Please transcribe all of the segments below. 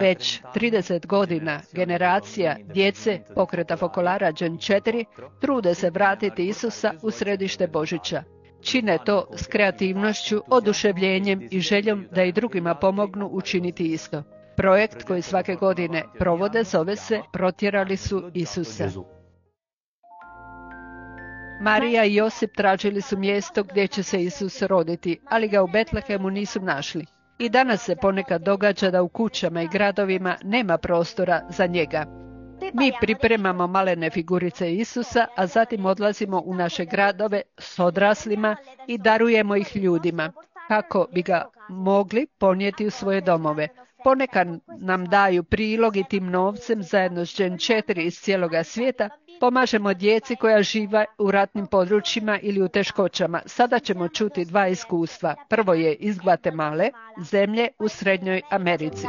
Već 30 godina generacija djece pokreta Focolare Gen 4 trude se vratiti Isusa u središte Božića. Čine to s kreativnošću, oduševljenjem i željom da i drugima pomognu učiniti isto. Projekt koji svake godine provode zove se Protjerali su Isusa. Marija i Josip tražili su mjesto gdje će se Isus roditi, ali ga u Betlehemu nisu našli. I danas se ponekad događa da u kućama i gradovima nema prostora za njega. Mi pripremamo malene figurice Isusa, a zatim odlazimo u naše gradove s odraslima i darujemo ih ljudima, kako bi ga mogli ponijeti u svoje domove. Ponekad nam daju prilog i tim novcem zajedno s Gen 4 iz cijeloga svijeta pomažemo djeci koja žive u ratnim područjima ili u teškoćama. Sada ćemo čuti dva iskustva. Prvo je iz Gvatemale, zemlje u Srednjoj Americi.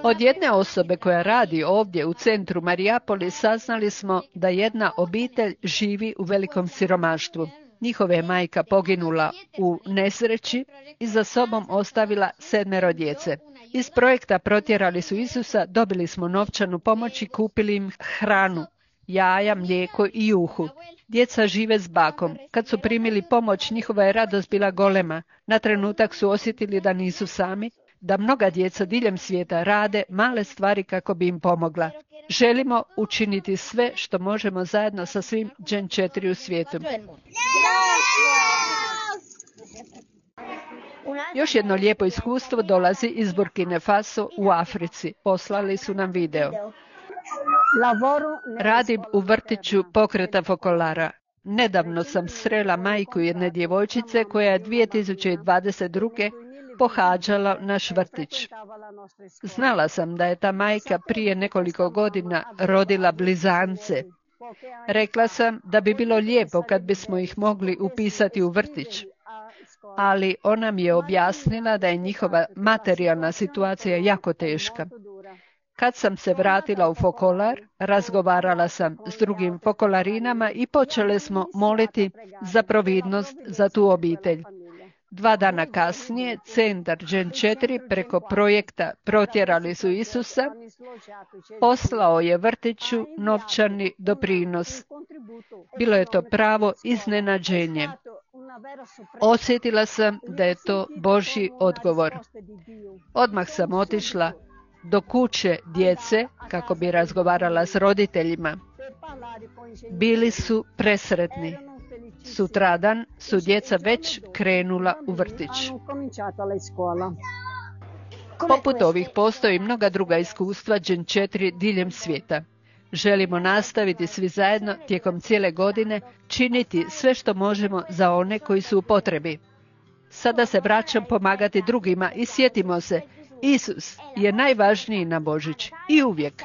Od jedne osobe koja radi ovdje u centru Marijapolis saznali smo da jedna obitelj živi u velikom siromaštvu. Njihova je majka poginula u nesreći i za sobom ostavila 7 djece. Iz projekta Protjerali su Isusa dobili smo novčanu pomoć i kupili im hranu, jaja, mlijeko i juhu. Djeca žive s bakom. Kad su primili pomoć, njihova je radost bila golema. Na trenutak su osjetili da nisu sami, da mnoga djeca diljem svijeta rade male stvari kako bi im pomogla. Želimo učiniti sve što možemo zajedno sa svim Gen 4 u svijetu. Još jedno lijepo iskustvo dolazi iz Burkine Faso u Africi. Poslali su nam video. Radim u vrtiću pokreta Focolare. Nedavno sam srela majku jedne djevojčice koja je 2022. pohađala naš vrtić. Znala sam da je ta majka prije nekoliko godina rodila blizance. Rekla sam da bi bilo lijepo kad bismo ih mogli upisati u vrtić. Ali ona mi je objasnila da je njihova materijalna situacija jako teška. Kad sam se vratila u Focolare, razgovarala sam s drugim Focolarinama i počele smo moliti za providnost za tu obitelj. 2 dana kasnije, centar Gen 4 preko projekta Protjerali su Isusa poslao je vrtiću novčani doprinos. Bilo je to pravo iznenađenje. Osjetila sam da je to Božji odgovor. Odmah sam otišla do kuće djece kako bi razgovarala s roditeljima. Bili su presretni. Sutradan su djeca već krenula u vrtić. Poput ovih postoji mnoga druga iskustva Gen 4 diljem svijeta. Želimo nastaviti svi zajedno tijekom cijele godine činiti sve što možemo za one koji su u potrebi. Sada se vraćam pomagati drugima i sjetimo se, Isus je najvažniji na Božić i uvijek.